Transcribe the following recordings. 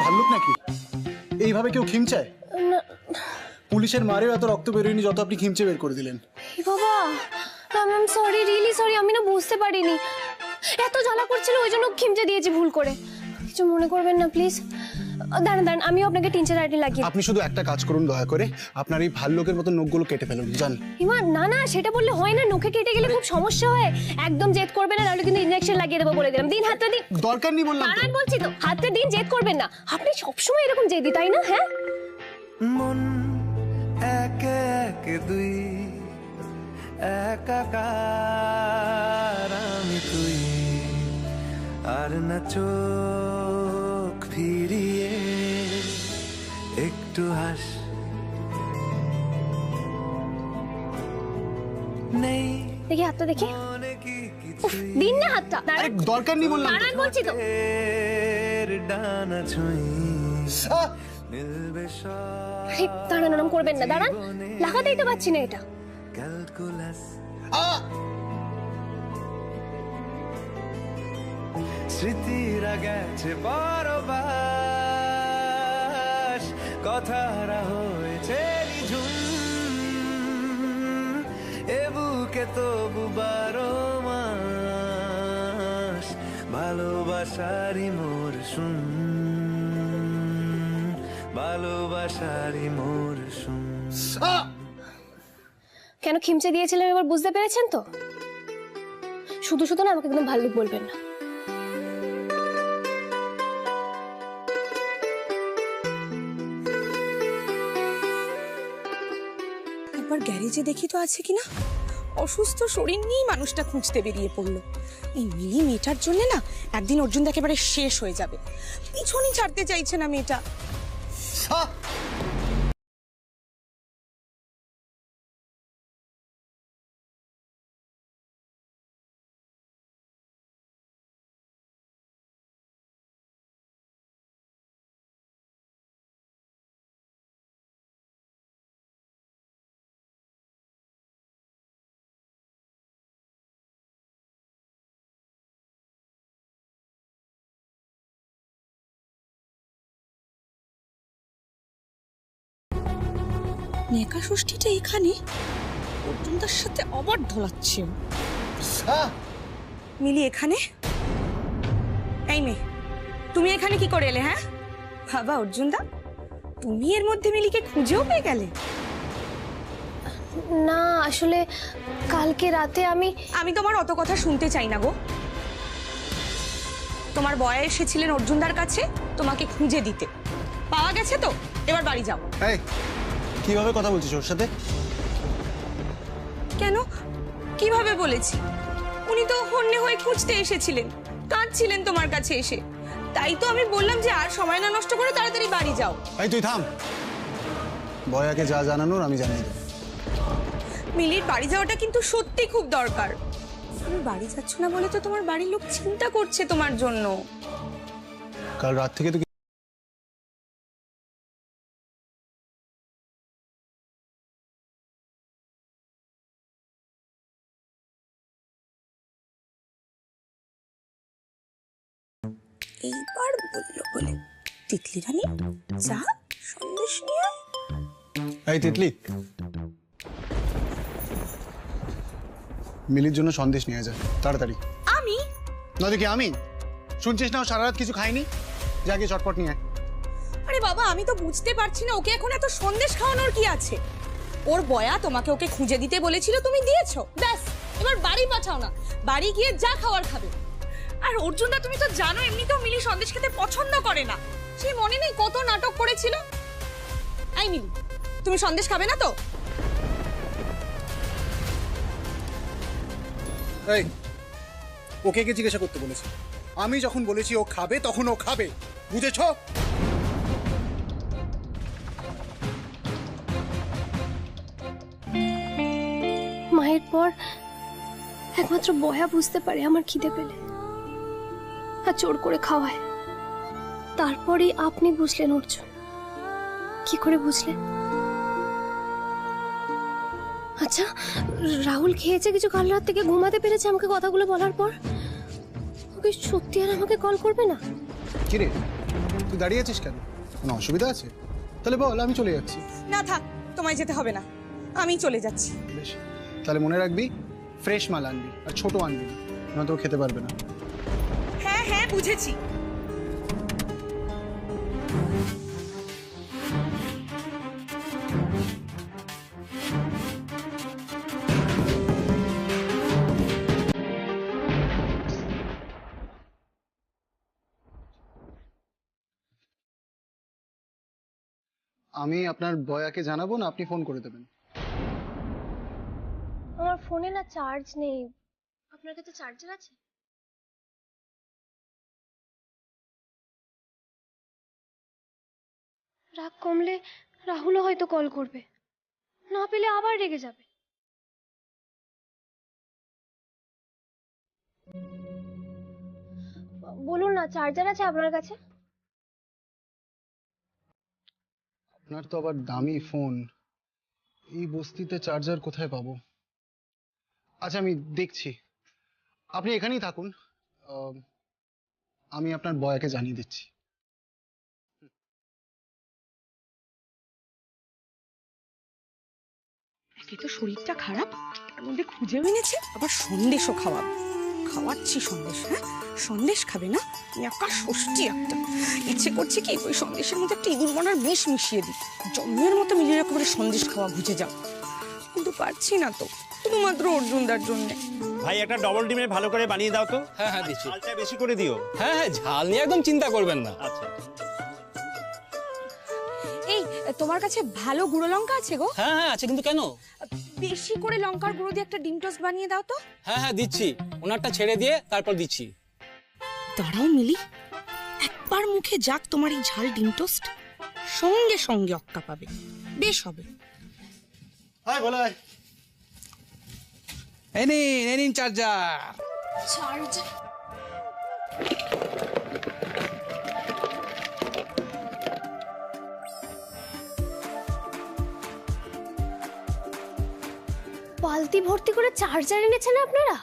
ভাল্লুক নাকি? এইভাবে কেউ খিমচায়? পুলিশের মারেও এত রক্ত বেরোয়নি যত আপনি খিমচে বের করে দিলেন। বাবা আই সরি, রিয়েলি সরি, আমি না বুঝতে পারিনি। এত জ্বালা করছিল ওই জন্য খিমচে দিয়েছি ভুল করে। কিছু মনে করবেন না প্লিজ। দাঁড়ান দাঁড়ান, আমিও আপনাকে টিনচার আইডি লাগিয়ে। আপনি শুধু একটা কাজ করুন দয়া করে, আপনার এই ভাল্লুকের মতো নখগুলো কেটে ফেলুন। জান হিমা, না না সেটা বললে হয় না, নখে কেটে গেলে খুব সমস্যা হয়। একদম জেদ করবেন না, তাহলে কিন্তু ইনজেকশন লাগিয়ে দেবো বলে দিলাম। দিন হাতটা দিন। দরকার নেই বললাম। দাঁড়ান বলছি তো, হাতটা দিন, জেদ করবেন না। আপনি সবসময় এরকম জেদি তাই না? হ্যাঁ মন একে একে দুই একাকার আমি তুই, আর না চোখ ফিরিয়ে একটু হাস নেই। দেখি হাতটা দেখি। মনে কি উফ, দিন না হাতটা। আরে দরকার নেই বললাম। দাঁড়ান বলছি তো। ডানা ছুঁই আহ! মিলবে আরে, দাঁড়ান, ওরম করবেন না, দাঁড়ান। লাগাতেই তো পাচ্ছি না এটা। ক্যালকুলাস আহ! স্মৃতিরা গেছে বরবাস, কথারা হয়েছে নিঝুম, এ বুকে তবু 12 মাস ভালোবাসারি মোর শুন, ভালোবাসারি মোর শুন। আহ! কেন খিমচে দিয়েছিলাম এবার বুঝতে পেরেছেন তো? শুধু শুধু না আমাকে একদম ভাল্লুক বলবেন না। একবার গ্যারেজে দেখি তো আছে কিনা। অসুস্থ শরীর নিয়েই মানুষটা খুঁজতে বেরিয়ে পড়লো। এই মিলি মেয়েটার জন্য না একদিন অর্জুন একেবারে শেষ হয়ে যাবে। পিছনই ছাড়তে চাইছে না মেয়েটা। আহ! নেকা ষষ্ঠীটা এখানে অর্জুন তার সাথে আবার ঢলাচ্ছে। আহ! মিলি এখানে? এই মেয়ে, তুমি এখানে কি করে এলে? হ্যাঁ বাবা অর্জুন দা, তুমি এর মধ্যে মিলিকে খুঁজেও পেয়ে গেলে? না আসলে কালকে রাতে আমি তোমার অত কথা শুনতে চাই না গো। তোমার বয় এসেছিলেন অর্জুনদার কাছে তোমাকে খুঁজে দিতে, পাওয়া গেছে তো, এবার বাড়ি যাও। এই কিভাবে কথা বলছিস ওর সাথে? কেন, কিভাবে বলেছি? উনি তো হন্যে হয়ে খুঁজতে এসেছিলেন, কাঁদছিলেন তোমার কাছে এসে। তাই তো আমি বললাম যে আর সময় না নষ্ট করে তাড়াতাড়ি বাড়ি যাও। এই তুই থাম, বয়াকে যা জানানোর আমি জানিয়ে দেব। মিলির বাড়ি যাওয়াটা কিন্তু সত্যি খুব দরকার। তুমি বাড়ি যাচ্ছ না বলে তো তোমার বাড়ির লোক চিন্তা করছে তোমার জন্য। কাল রাত থেকে তো এইবার বললো বলে তিতলি রানী যা সন্দেশ নিয়ে। এই তিতলি, মিলির জন্য সন্দেশ নিয়ে যা তাড়াতাড়ি। আমি নয়তো কি আমি শুনছিস না ও সারা রাত কিছু খাইনি? যা গিয়ে চটপট নিয়ে আয়। আরে বাবা, আমি তো বুঝতে পারছি না ওকে এখন এত সন্দেশ খাওয়ানোর কি আছে। ওর বয়া তোমাকে ওকে খুঁজে দিতে বলেছিল, তুমি দিয়েছো, ব্যাস এবার বাড়ি পাঠাও না, বাড়ি গিয়ে যা খাওয়ার খাবে। আর অর্জুনদা তুমি তো জানো এমনিতেও মিলি সন্দেশ খেতে পছন্দ করে না। সেই মনে নেই কত নাটক করেছিল। এই মিলি, তুমি সন্দেশ খাবে না তো? এই ওকে কে জিজ্ঞাসা করতে বলেছি? আমি যখন বলেছি ও খাবে তখন ও খাবে, বুঝেছো? মায়ের পর একমাত্র বয়া বুঝতে পারে আমার খিদে পেলে, আর জোর করে খাওয়ায়। তারপরেই আপনি বুঝলেন অর্জুন। কি করে বুঝলেন? আচ্ছা রাহুল খেয়েছে কিছু, কাল রাত থেকে ঘুমাতে পেরেছে আমাকে কথাগুলো বলার পর? ওকে সত্যি আর আমাকে কল করবে না? কি রে তুই দাঁড়িয়ে আছিস কেন? কোনো অসুবিধা আছে? তাহলে বল, আমি চলে যাচ্ছি। না থাক, তোমায় যেতে হবে না, আমি চলে যাচ্ছি। বেশ, তাহলে মনে রাখবি ফ্রেশ মাল আনবি, আর ছোট আনবি না, নয়তো ও খেতে পারবে না। হ্যাঁ হ্যাঁ বুঝেছি। আমি আপনার বয়াকে জানাবো না আপনি ফোন করে দেবেন? আমার ফোনে না চার্জ নেই। আপনার কাছে চার্জার আছে? রাগ কমলে রাহুলও হয়তো কল করবে, না পেলে আবার রেগে যাবে। বলুন না, চার্জার আছে আপনার কাছে? আপনার তো আবার দামি ফোন, এই বস্তিতে চার্জার কোথায় পাবো? আচ্ছা, আমি দেখছি, আপনি এখানেই থাকুন, আমি আপনার বয়াকে জানিয়ে দিচ্ছি। একে তো শরীরটা খারাপ, তার মধ্যে খুঁজেও এনেছে, আবার সন্দেশও খাওয়াবে। খাওয়াচ্ছি সন্দেশ, হ্যাঁ সন্দেশ খাবে না? একা ষষ্ঠী একটা। ইচ্ছে করছে কি ওই সন্দেশের মধ্যে একটা ইঁদুর মরার বিষ মিশিয়ে দিই, জন্মের মতো মিলিয়ে একেবারে সন্দেশ খাওয়া বুঝে যাও। কিন্তু পারছি না তো, শুধুমাত্র অর্জুনদার জন্যে। ভাই একটা ডবল ডিমের ভালো করে বানিয়ে দাও তো। হ্যাঁ হ্যাঁ দিচ্ছি। ঝালটা বেশি করে দিও। হ্যাঁ হ্যাঁ, ঝাল নিয়ে একদম চিন্তা করবেন না। আচ্ছা। এই তোমার কাছে ভালো গুঁড়ো লঙ্কা আছে গো? হ্যাঁ হ্যাঁ আছে, কিন্তু কেন? বেশি করে লঙ্কার গুঁড়ো দিয়ে একটা ডিম টোস্ট বানিয়ে দাও তো। হ্যাঁ হ্যাঁ দিচ্ছি, ওনারটা ছেড়ে দিয়ে তারপর দিচ্ছি। দাঁড়াও মিলি, একবার মুখে যাক তোমার এই ঝাল ডিম টোস্ট, সঙ্গে সঙ্গে অক্কা পাবে, বেশ হবে। হাই বলাই, এই নিন চার্জার। চার্জার? বালতি ভর্তি করে চার্জার এনেছেন আপনারা?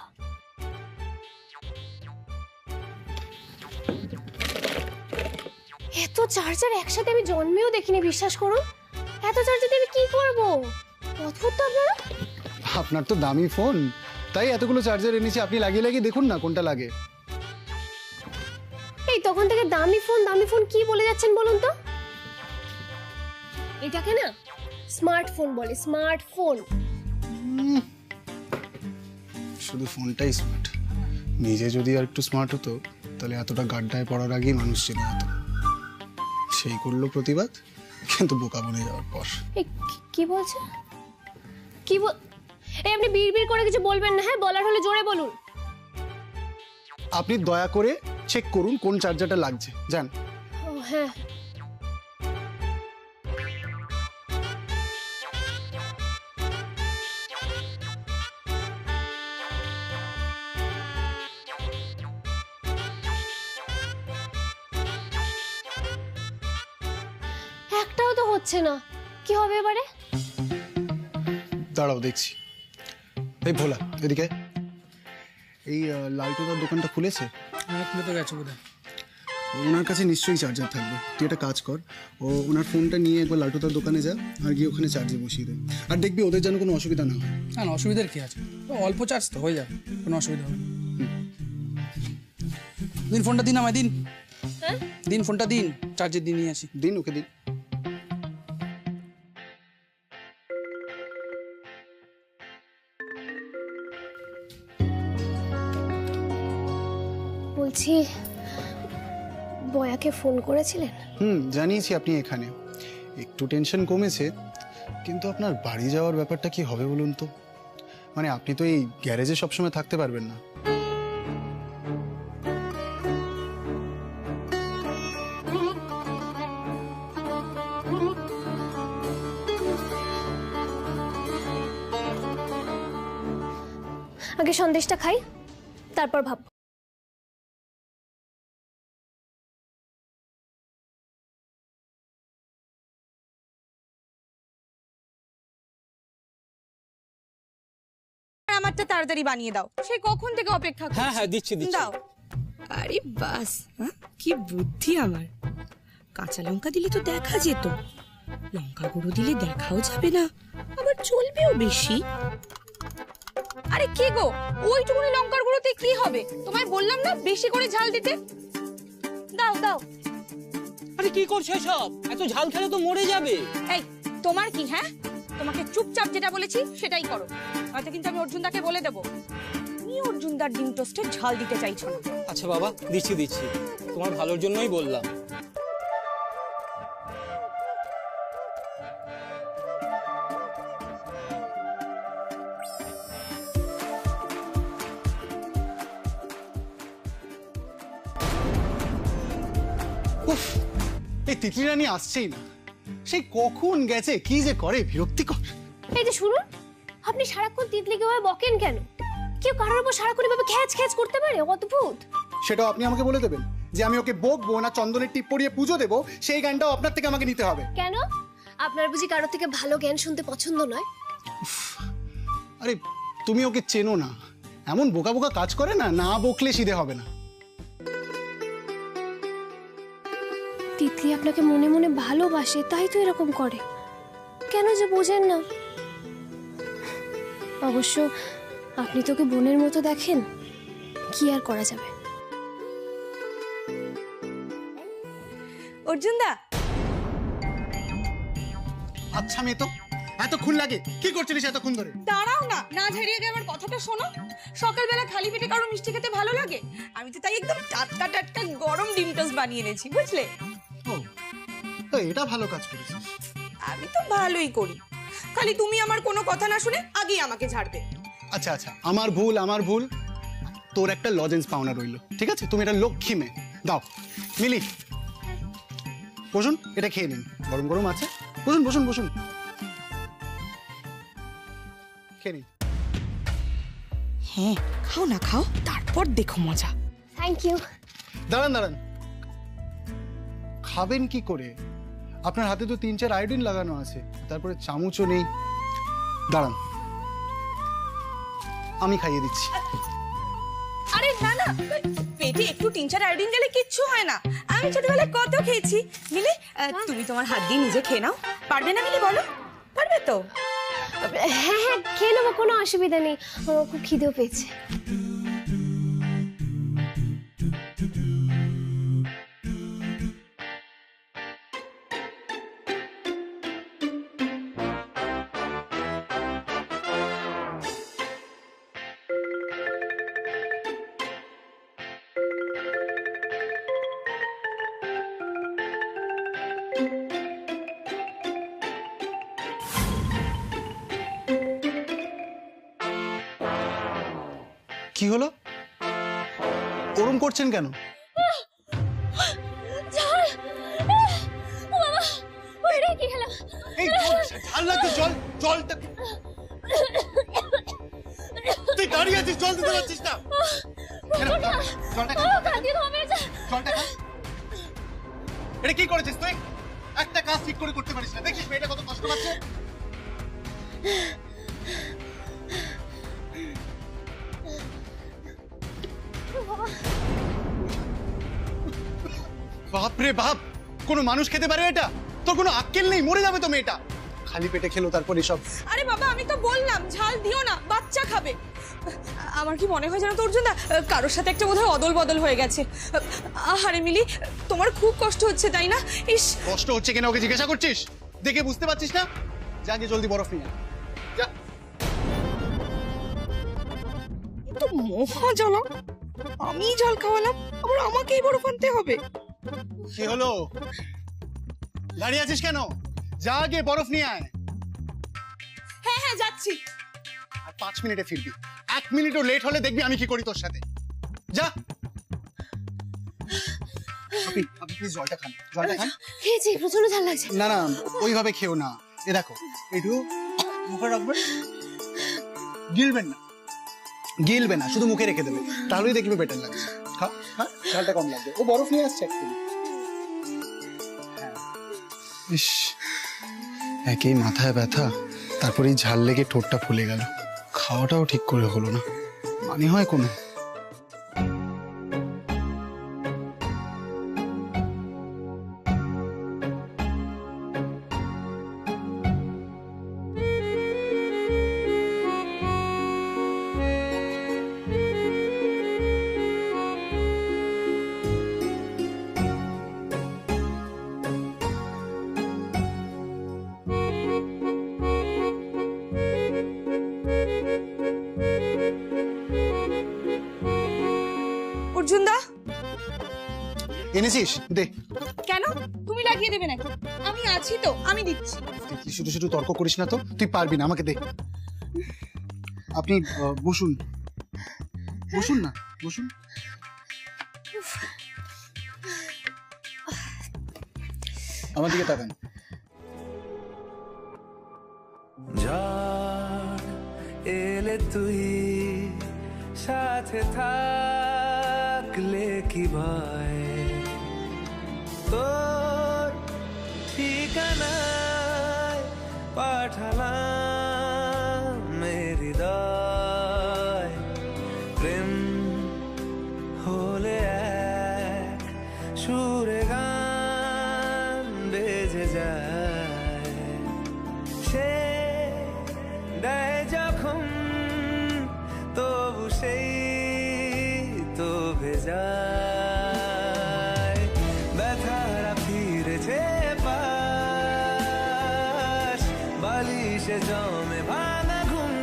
এত চার্জার একসাথে আমি জন্মেও দেখিনি, বিশ্বাস করুন। এত চার্জার দিয়ে আমি কি করব? অদ্ভুত তো আপনারা। আপনার তো দামি ফোন, তাই এতগুলো চার্জার এনেছি, আপনি লাগিয়ে লাগিয়ে দেখুন না কোনটা লাগে। এই তখন থেকে দামি ফোন কি বলে যাচ্ছেন বলুন তো? এটাকে না স্মার্টফোন বলে, স্মার্টফোন। শুধু ফোনটাই স্মার্ট, নিজে যদি আর একটু স্মার্ট হতো তাহলে এতটা গাড্ডায় পড়ার আগেই মানুষ চেনে যেত। সেই করলো প্রতিবাদ, কিন্তু বোকা বনে যাওয়ার পর। এই কি বলছেন? এই আপনি বিড়বিড় করে কিছু বলবেন না, হ্যাঁ বলার হলে জোরে বলুন। আপনি দয়া করে চেক করুন কোন চার্জারটা লাগছে, যান। ও হ্যাঁ, একটাও তো হচ্ছে না, কি হবে এবারে? দাঁড়াও দেখছি। এই ভোলা, এদিকে। এই লালটুদার দোকানটা খুলেছে? খুলে তো গেছে বোধহয়। ওনার কাছে নিশ্চয়ই চার্জার থাকবে। তুই একটা কাজ কর, ওনার ফোনটা নিয়ে একবার লালটুদার দোকানে যা, আর গিয়ে ওখানে চার্জে বসিয়ে দে। আর দেখবি ওদের যেন কোনো অসুবিধা না হয়। না না, অসুবিধার কি আছে, অল্প চার্জ তো হয়ে যাবে, কোনো অসুবিধা হবে না। দিন ফোনটা দিন আমায়, দিন দিন ফোনটা দিন, চার্জে দিয়ে নিয়ে আসি। দিন, ওকে দিন। বলছি, বয়াকে ফোন করেছিলেন? জানিয়েছি আপনি এখানে। একটু টেনশন কমেছে, কিন্তু আপনার বাড়ি যাওয়ার ব্যাপারটা কি হবে বলুন তো? মানে আপনি তো এই গ্যারেজে সবসময় থাকতে পারবেন না। আগে সন্দেশটা খাই, তারপর ভাব। আমারটা তাড়াতাড়ি বানিয়ে দাও, সেই কখন থেকে অপেক্ষা করছি। হ্যাঁ হ্যাঁ দিচ্ছি দাও। আরে বাস, হ্যাঁ কি বুদ্ধি আমার। কাঁচা লঙ্কা দিলে তো দেখা যেত, লঙ্কা গুঁড়ো দিলে দেখাও যাবে না, আবার চলবেও বেশি। আরে কি গো, ওইটুকুনি লঙ্কার গুঁড়োতে কি হবে? তোমায় বললাম না বেশি করে ঝাল দিতে। দাও দাও। আরে কি করছো সব? এত ঝাল খেলে তো মরে যাবে। এই তোমার কি, হ্যাঁ তোমাকে চুপচাপ যেটা বলেছি সেটাই করো, হয়তো কিন্তু আমি অর্জুনদাকে বলে দেবো তুমি অর্জুনদার ডিম টোস্টে ঝাল দিতে চাইছো না। আচ্ছা বাবা, দিচ্ছি দিচ্ছি, তোমার ভালোর জন্যই বললাম। উফ, এই তিতলি রানী আসছেই না। সেই কখন গেছে, কি যে করে, বিরক্তিকর। এই যে শুনুন, আপনি সারাক্ষণ তিতলিকে ভাবে বকেন কেন? কেউ কারোর উপর সারাক্ষণ এভাবে খ্যাচ খ্যাচ করতে পারে? অদ্ভুত। সেটাও আপনি আমাকে বলে দেবেন যে আমি ওকে বকবো না চন্দনের টিপ পরিয়ে পুজো দেবো, সেই গানটাও আপনার থেকে আমাকে নিতে হবে? কেন? আপনার বুঝি কারোর থেকে ভালো জ্ঞান শুনতে পছন্দ নয়? আরে তুমি ওকে চেনো না, এমন বোকা বোকা কাজ করে না, না বকলে সিধে হবে না। তিতলি আপনাকে মনে মনে ভালোবাসে, তাই তো এরকম করে। কেন যে বোঝেন না? অবশ্য আপনি তোকে বোনের মতো দেখেন, কি আর করা যাবে। অর্জুনদা, আচ্ছা মেয়ে তো এতক্ষণ লাগে, কি করছিলিস এতক্ষণ ধরে? দাঁড়াও না, না ঝেড়িয়ে গিয়ে আমার কথাটা শোনো। সকালবেলা খালি পেটে কারো মিষ্টি খেতে ভালো লাগে? আমি তো তাই একদম টাটকা টাটকা গরম ডিম টোস্ট বানিয়ে এনেছি, বুঝলে? ও তো এটা ভালো কাজ করেছিস। আমি তো ভালোই করি, খালি তুমি আমার কোনো কথা না শুনে আগেই আমাকে ঝাড়বে। আচ্ছা আচ্ছা, আমার ভুল আমার ভুল। তোর একটা লজেন্স পাওনা রইলো, ঠিক আছে? তুমি এটা লক্ষ্মী মেয়ে, দাও। মিলি বসুন, এটা খেয়ে নিন, গরম গরম আছে। বসুন বসুন বসুন, খেয়ে নিন। হ্যাঁ খাও না, খাও, তারপর দেখো মজা। Thank you. দাঁড়ান দাঁড়ান, খাবেন কি করে? আপনার হাতে তো 3-4 আয়োডিন লাগানো আছে, তারপরে চামচও নেই। দাঁড়ান, আমি খাইয়ে দিচ্ছি। আরে না না, পেটে একটু 3-4 আয়োডিন গেলে কিচ্ছু হয় না। আমি ছোটবেলায় কত খেয়েছি। মিলি, তুমি তোমার হাত দিয়ে নিজে খেয়ে নাও। পারবে না মিলি, বলো? পারবে তো? হ্যাঁ হ্যাঁ, খেয়ে নেবো, কোনো অসুবিধা নেই। আমার খুব খিদেও পেয়েছে। কি হলো, ওরম করছেন কেন? এই ঝাল লাগছে, জল জলটা। তুই দাঁড়িয়ে আছিস, জল দিতে পারছিস না? জলটা খা, জলটা খা। এটা কি করেছিস তুই? একটা কাজ ঠিক করে করতে পারিস না, দেখিস মেয়েটা কত কষ্ট পাচ্ছে। বাপরে বাপ, কোনো মানুষ খেতে পারে এটা? তোর কোনো আক্কেল নেই, মরে যাবে তো মেয়েটা। খালি পেটে খেলো, তারপর এসব। আরে বাবা, আমি তো বললাম ঝাল দিও না, বাচ্চা খাবে। আমার কি মনে হয় জানো তো অর্জুনদা, কারোর সাথে একটা বোধহয় অদল বদল হয়ে গেছে। আরে মিলি, তোমার খুব কষ্ট হচ্ছে তাই না? ইস, কষ্ট হচ্ছে কেন ওকে জিজ্ঞাসা করছিস? দেখে বুঝতে পারছিস না? যা গিয়ে জলদি বরফ নিয়ে আয়। যা। তো মহা জ্বালা, আমি জল খাওয়ালাম, আবার আমাকেই বরফ আনতে হবে। কি হলো, দাঁড়িয়ে আছিস কেন? যা গিয়ে বরফ নিয়ে আয়। হ্যাঁ হ্যাঁ যাচ্ছি। আর 5 মিনিটে ফিরবি, 1 মিনিটও লেট হলে দেখবি আমি কি করি তোর সাথে। যা। আপনি প্লিজ জলটা খান, জলটা খান। খেয়েছি, প্রচন্ড ঝাল লাগছে। না না, ওইভাবে খেও না। এ দেখো, একটু মুখে রাখবেন, গিলবেন না, গিলবে না, শুধু মুখে রেখে দেবে, তাহলেই দেখবে বেটার লাগছে। খা, হ্যাঁ, ঝালটা কম লাগবে। ও বরফ নিয়ে আসছে একটু। ইস, একই মাথায় ব্যথা, তারপরে ঝাল লেগে ঠোঁটটা ফুলে গেল। খাওয়াটাও ঠিক করে হলো না, মানে হয় কোনো। অর্জুন দা, এনেছিস দে। কেন তুমি লাগিয়ে দেবে নাকি? আমি আছি তো, আমি দিচ্ছি। তুই শুধু শুধু তর্ক করিস না তো, তুই পারবি না, আমাকে দে। আপনি বসুন, বসুন না, বসুন। আমার দিকে তাকান। ঝড় এলে তুই সাথে থাকলে কি ভয়, তোর ঠিকানায় পাঠালাম হৃদয়, প্রেম হলে এক সুরে গান বেজে যায়, সে দেয় যখন তবু সেই তো ভেজায়, ব্যথারা ফিরেছে পাশ, বালিশে জমে ভাঙা ঘুম,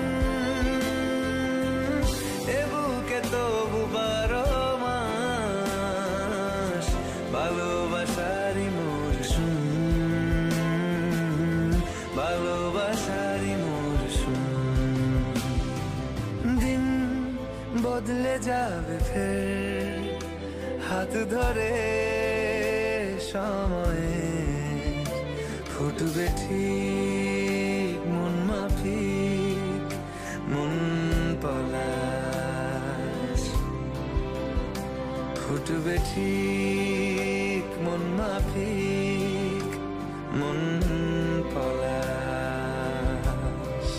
এ বুকে তবু 12 মাস ভালোবাসারই মরশুম, ভালোবাসারই মরশুম। দিন বদলে যাবে ফের, হাত ধরে সময়ে ফুটবে ঠিক মন মাফিক মন পলাশ, ফুটবে ঠিক মন মাফিক মন পলাশ,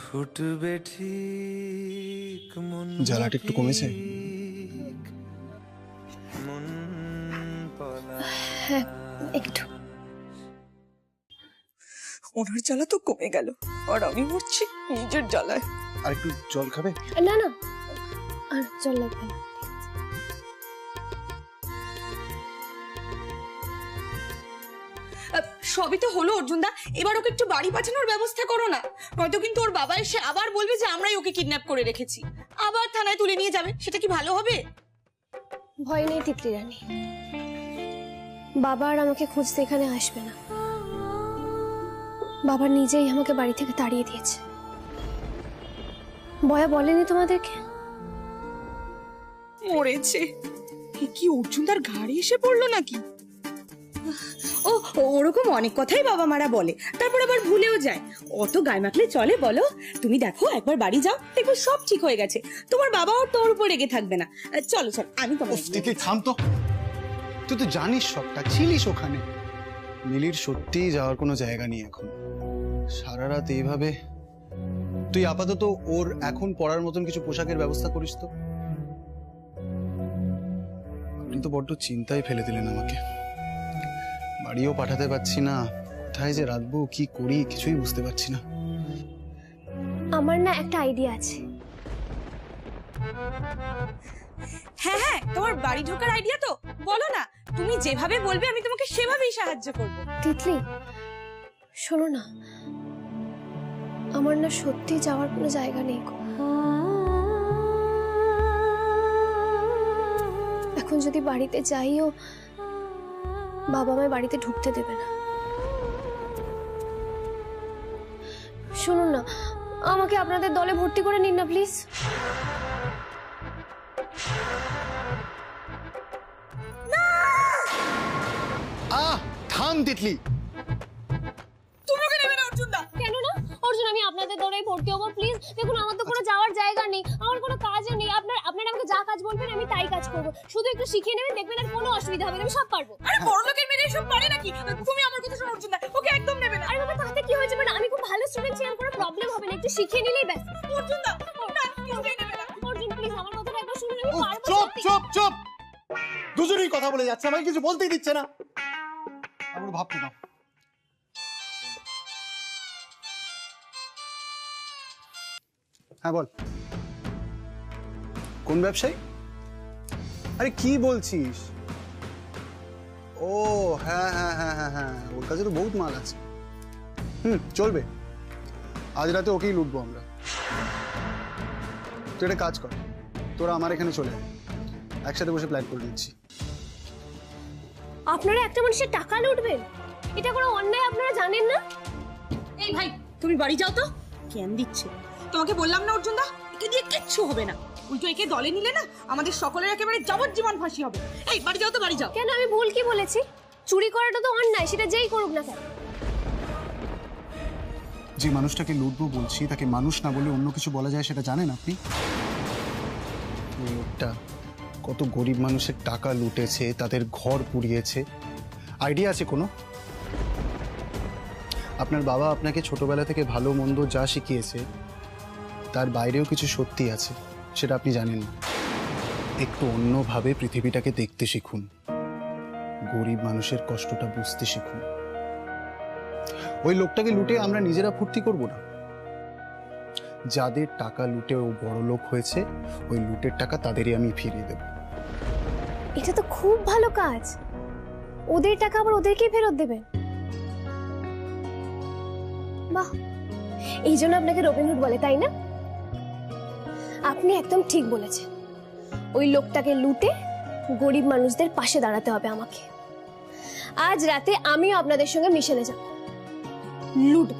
ফুটবে ঠিক মন জ্বালাটা একটু কমেছে? মন পলাশ। হ্যাঁ একটু। ওনার জ্বালা তো কমে গেল, আর আমি মরছি নিজের জ্বালায়। আর একটু জল খাবে? না না, আর জল লাগবে না। সবই তো হলো অর্জুন দা, এবার ওকে একটু বাড়ি পাঠানোর ব্যবস্থা করো না, নয়তো কিন্তু ওর বাবা এসে আবার বলবে যে আমরাই ওকে কিডন্যাপ করে রেখেছি, আবার থানায় তুলে নিয়ে যাবে। সেটা কি ভালো হবে? ভয় নেই তিতলি রানী, বাবা আর আমাকে খুঁজতে এখানে আসবে না। বাবা নিজেই আমাকে বাড়ি থেকে তাড়িয়ে দিয়েছে। বয়া বলেনি তোমাদেরকে? মরেছে? কি অর্জুন দার ঘাড়ে এসে পড়লো নাকি? ও ওরকম অনেক কথাই বাবা মারা বলে, তারপর আবার ভুলেও যায়। অত গায়ে মাখলে চলে বলো? তুমি দেখো একবার বাড়ি যাও, দেখবে সব ঠিক হয়ে গেছে, তোমার বাবাও তোর উপর রেগে থাকবে না। চলো চল, আমি তোমার তিতলি থাম তো, তুই তো জানিস সবটা, ছিলিস ওখানে। মিলির সত্যিই যাওয়ার কোনো জায়গা নেই এখন। সারা রাত এইভাবে, তুই আপাতত ওর এখন পড়ার মতন কিছু পোশাকের ব্যবস্থা করিস তো। আপনি তো বড্ড চিন্তায় ফেলে দিলেন আমাকে, বাড়িও পাঠাতে পারছি না, কোথায় যে রাখবো, কি করি কিছুই বুঝতে পারছি না। আমার না একটা আইডিয়া আছে। হ্যাঁ হ্যাঁ, তোমার বাড়ি ঢোকার আইডিয়া তো বলো না, তুমি যেভাবে বলবে আমি তোমাকে সেভাবেই সাহায্য করব। তিতলি শোনো না, আমার না সত্যি যাওয়ার কোনো জায়গা নেই গো। এখন যদি বাড়িতে যাইও, বাবা আমায় বাড়িতে ঢুকতে দেবে না। শুনুন না, আমাকে আপনাদের দলে ভর্তি করে নিন না প্লিজ। থাম তিতলি। তুমি ওকে নেবে না অর্জুন দা? কেন না অর্জুন, আমি আপনাদের দলে ভর্তি হবো প্লিজ। দেখুন আমার তো কোনো যাওয়ার জায়গা নেই, আমার কোনো কাজও নেই। আপনারা আমাকে যা কাজ বলবেন আমি তাই কাজ করবো, শুধু একটু শিখিয়ে নেবেন, দেখবেন আর কোনো অসুবিধা হবে না, আমি সব পারবো। আরে বড় লোকের মেয়ে এসব পারে নাকি? তুমি আমার কথা শোনো অর্জুন দা, ওকে একদম নেবে না। আরে বাবা তাতে কি হয়েছে, মানে আমি খুব ভালো স্টুডেন্ট, আমার কোনো প্রবলেম হবে না, একটু শিখিয়ে নিলেই ব্যাস। অর্জুন দা না, কিছুই নেবে না। অর্জুন প্লিজ আমার কথাটা একবার শুনুন, আমি পারবো। চুপ সত্যি। চুপ চুপ, দুজনেই কথা বলে যাচ্ছে, আমাকে কিছু বলতেই দিচ্ছে না। আমার ভাবতে দাও। হ্যাঁ বল, কোন ব্যবসায়ী? আরে কি বলছিস? ও হ্যাঁ হ্যাঁ হ্যাঁ হ্যাঁ হ্যাঁ, ওর কাছে তো বহুত মাল আছে। চলবে, আজ রাতে ওকেই লুটবো আমরা। তো তুই একটা কাজ কর, তোরা আমার এখানে চলে আয়, একসাথে বসে প্ল্যান করে নিচ্ছি। আপনারা একটা মানুষের টাকা লুটবেন, এটা কোনো অন্যায় আপনারা জানেন না? এই ভাই তুমি বাড়ি যাও তো। কেন দিচ্ছে? তোমাকে বললাম না অর্জুন দা, একে দিয়ে কিচ্ছু হবে না। উল্টো একে দলে নিলে না আমাদের সকলের একেবারে যাবজ্জীবন ফাঁসি হবে। এই বাড়ি যাও তো, বাড়ি যাও। কেন, আমি ভুল কি বলেছি? চুরি করাটা তো অন্যায়, সেটা যেই করুক না কেন। যে মানুষটাকে লুটবো বলছি তাকে মানুষ না বলে অন্য কিছু বলা যায় সেটা জানেন আপনি? ওই লোকটা কত গরিব মানুষের টাকা লুটেছে, তাদের ঘর পুড়িয়েছে, আইডিয়া আছে কোনো? আপনার বাবা আপনাকে ছোটবেলা থেকে ভালো মন্দ যা শিখিয়েছে তার বাইরেও কিছু সত্যি আছে, সেটা আপনি জানেন না। একটু অন্যভাবে পৃথিবীটাকে দেখতে শিখুন, গরিব মানুষের কষ্টটা বুঝতে শিখুন। ওই লোকটাকে লুটে আমরা নিজেরা ফুর্তি করব না। যাদের টাকা লুটে ও বড় লোক হয়েছে, ওই লুটের টাকা তাদেরই আমি ফিরিয়ে দেব। এটা তো খুব ভালো কাজ, ওদের টাকা আবার ওদেরকেই ফেরত দেবেন। বাহ, এই জন্য আপনাকে রবিনহুড বলে, তাই না? আপনি একদম ঠিক বলেছেন, ওই লোকটাকে লুটে গরিব মানুষদের পাশে দাঁড়াতে হবে আমাকে। আজ রাতে আমিও আপনাদের সঙ্গে মিশনে যাব, লুটব।